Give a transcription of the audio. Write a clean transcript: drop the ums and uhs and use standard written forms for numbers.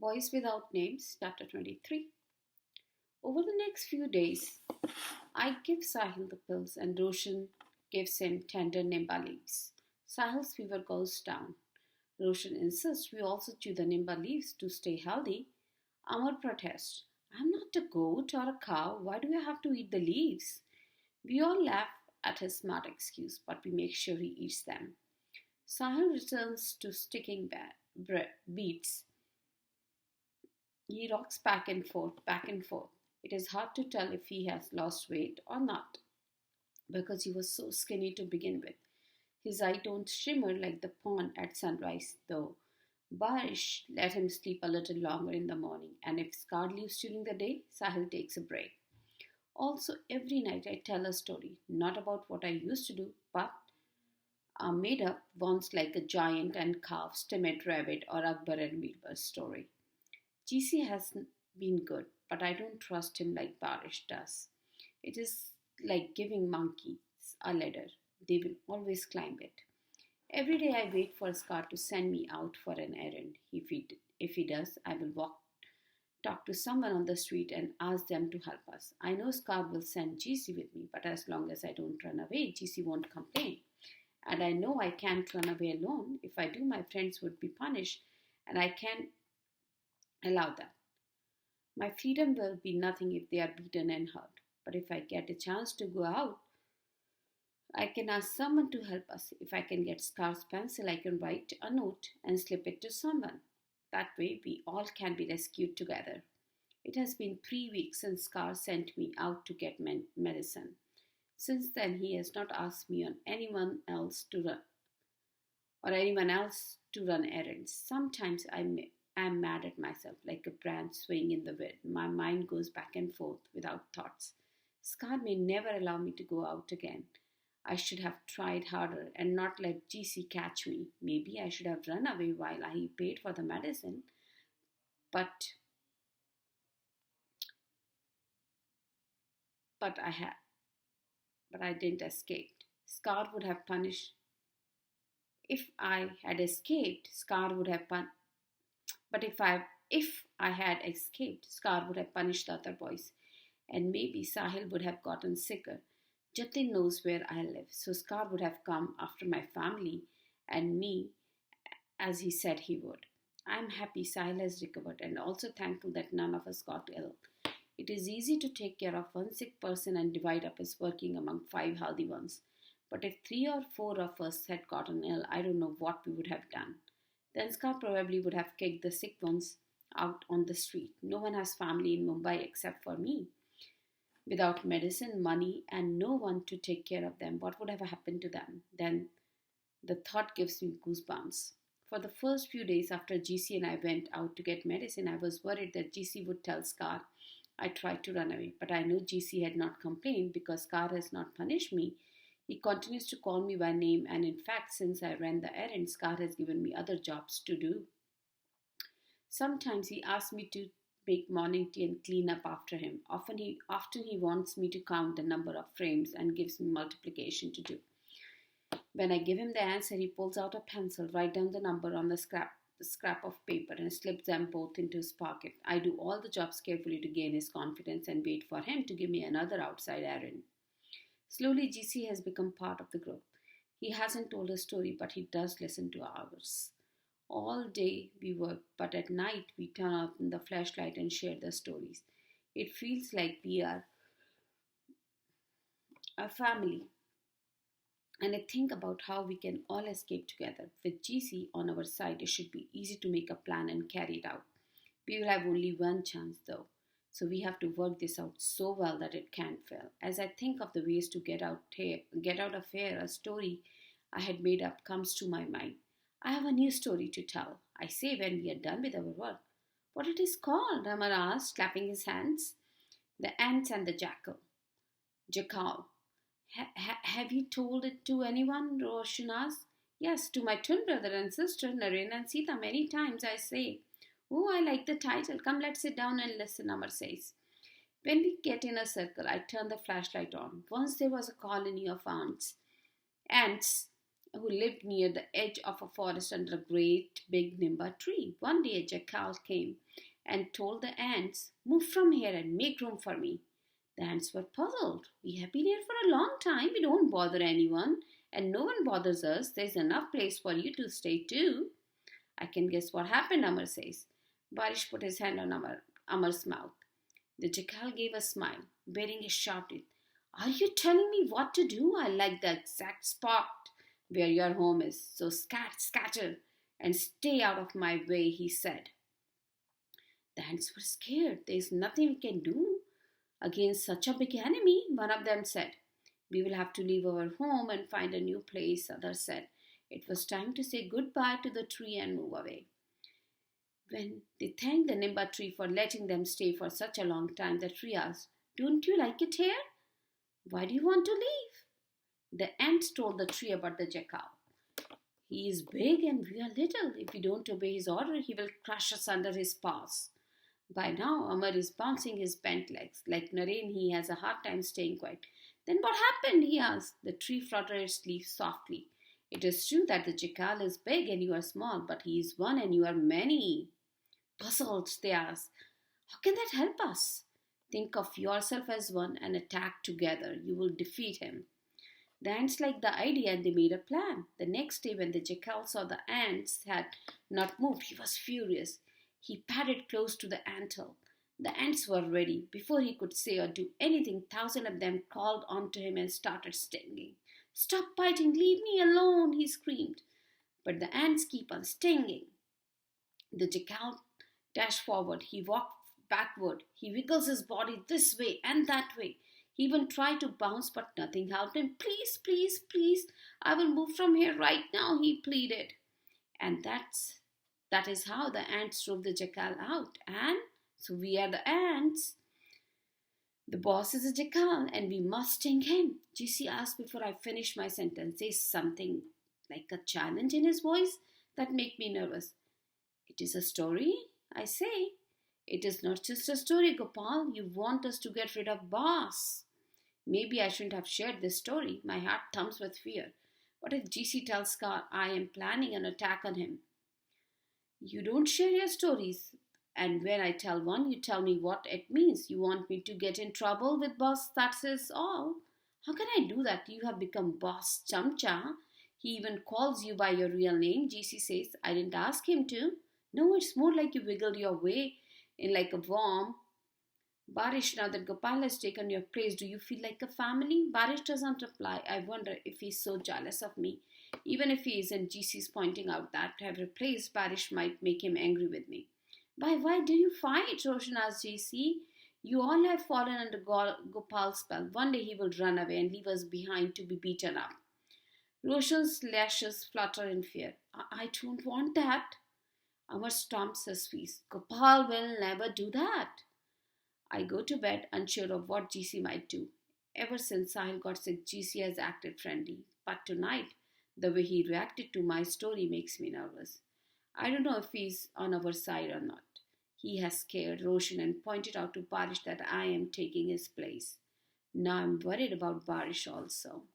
Boys Without Names, Chapter 23. Over the next few days, I give Sahil the pills and Roshan gives him tender nimba leaves. Sahil's fever goes down. Roshan insists we also chew the nimba leaves to stay healthy. Amar protests. I'm not a goat or a cow. Why do I have to eat the leaves? We all laugh at his smart excuse, but we make sure he eats them. Sahil returns to sticking beats. He rocks back and forth, back and forth. It is hard to tell if he has lost weight or not, because he was so skinny to begin with. His eye don't shimmer like the pond at sunrise, though. Barish let him sleep a little longer in the morning, and if Scar leaves during the day, Sahil takes a break. Also, every night I tell a story, not about what I used to do, but a made up once like a giant and calves, timid rabbit, or Akbar and Birbal story. GC has been good, but I don't trust him like Barish does. It is like giving monkeys a ladder. They will always climb it. Every day I wait for Scar to send me out for an errand. If he does, I will talk to someone on the street and ask them to help us. I know Scar will send GC with me, but as long as I don't run away, GC won't complain. And I know I can't run away alone. If I do, my friends would be punished, and I can't allow that. My freedom will be nothing if they are beaten and hurt. But if I get a chance to go out, I can ask someone to help us. If I can get Scar's pencil, I can write a note and slip it to someone. That way, we all can be rescued together. It has been 3 weeks since Scar sent me out to get medicine. Since then, he has not asked me on anyone else to run errands. Sometimes I'm mad at myself, like a branch swaying in the wind. My mind goes back and forth without thoughts. Scar may never allow me to go out again. I should have tried harder and not let GC catch me. Maybe I should have run away while he paid for the medicine. But but I had but I didn't escape. Scar would have punished if I had escaped. Scar would have But if I had escaped, Scar would have punished the other boys, and maybe Sahil would have gotten sicker. Jatin knows where I live, so Scar would have come after my family and me as he said he would. I am happy Sahil has recovered and also thankful that none of us got ill. It is easy to take care of one sick person and divide up his working among 5 healthy ones. But if 3 or 4 of us had gotten ill, I don't know what we would have done. Then Scar probably would have kicked the sick ones out on the street. No one has family in Mumbai except for me. Without medicine, money, and no one to take care of them, what would have happened to them? Then the thought gives me goosebumps. For the first few days after GC and I went out to get medicine, I was worried that GC would tell Scar I tried to run away. But I know GC had not complained because Scar has not punished me. He continues to call me by name, and in fact, since I ran the errand, Scar has given me other jobs to do. Sometimes he asks me to make morning tea and clean up after him. Often he wants me to count the number of frames and gives me multiplication to do. When I give him the answer, he pulls out a pencil, writes down the number on the scrap of paper, and slips them both into his pocket. I do all the jobs carefully to gain his confidence and wait for him to give me another outside errand. Slowly, GC has become part of the group. He hasn't told a story, but he does listen to ours. All day we work, but at night we turn on the flashlight and share the stories. It feels like we are a family. And I think about how we can all escape together. With GC on our side, it should be easy to make a plan and carry it out. We will have only one chance though. So we have to work this out so well that it can't fail. As I think of the ways to get out of here, a story I had made up comes to my mind. I have a new story to tell, I say when we are done with our work. What it is called? Amar asked, clapping his hands. The Ants and the Jackal. Have you told it to anyone? Roshan asked. Yes, to my twin brother and sister, Naren and Sita. Many times I say, oh, I like the title. Come, let's sit down and listen, Amar says. When we get in a circle, I turn the flashlight on. Once there was a colony of ants who lived near the edge of a forest under a great big nimba tree. One day a jackal came and told the ants, "Move from here and make room for me." The ants were puzzled. "We have been here for a long time. We don't bother anyone, and no one bothers us. There's enough place for you to stay too." "I can guess what happened," Amar says. Barish put his hand on Amar's mouth. The jackal gave a smile. Bering shouted, "Are you telling me what to do? I like the exact spot where your home is. So scatter, and stay out of my way," he said. The ants were scared. "There's nothing we can do against such a big enemy," one of them said. "We will have to leave our home and find a new place," others said. It was time to say goodbye to the tree and move away. When they thanked the Nimba tree for letting them stay for such a long time, the tree asked, "Don't you like it here? Why do you want to leave?" The ants told the tree about the jackal. "He is big and we are little. If we don't obey his order, he will crush us under his paws." By now, Amar is bouncing his bent legs. Like Naren, he has a hard time staying quiet. "Then what happened?" he asked. The tree fluttered its leaves softly. "It is true that the jackal is big and you are small, but he is one and you are many." Puzzled, they asked, "How can that help us?" "Think of yourself as one and attack together. You will defeat him." The ants liked the idea and they made a plan. The next day, when the jackal saw the ants had not moved, he was furious. He padded close to the anthill. The ants were ready. Before he could say or do anything, thousands of them called onto him and started stinging. "Stop biting! Leave me alone!" he screamed. But the ants keep on stinging. The jackal dashed forward. He walked backward. He wiggles his body this way and that way. He even tried to bounce, but nothing helped him. "Please, please, please, I will move from here right now," he pleaded. And that is how the ants drove the jackal out. And so we are the ants. The boss is a jackal and we must sting him. GC asked before I finished my sentence. There's something like a challenge in his voice that make me nervous. "It is a story," I say. "It is not just a story, Gopal. You want us to get rid of boss." Maybe I shouldn't have shared this story. My heart thumps with fear. What if GC tells Scar I am planning an attack on him? "You don't share your stories. And when I tell one, you tell me what it means. You want me to get in trouble with boss, that says all." "How can I do that? You have become boss Chamcha. He even calls you by your real name," GC says. "I didn't ask him to." "No, it's more like you wiggled your way in like a worm." "Barish, now that Gopal has taken your place, do you feel like a family?" Barish doesn't reply. I wonder if he's so jealous of me. Even if he isn't, GC's pointing out that to have replaced Barish might make him angry with me. Why do you fight?" Roshan asked GC. "You all have fallen under Gopal's spell. One day he will run away and leave us behind to be beaten up." Roshan's lashes flutter in fear. I don't want that." Amar stomps his feet. "Gopal will never do that." I go to bed unsure of what GC might do. Ever since Sahil got sick, GC has acted friendly. But tonight, the way he reacted to my story makes me nervous. I don't know if he's on our side or not. He has scared Roshan and pointed out to Barish that I am taking his place. Now I'm worried about Barish also.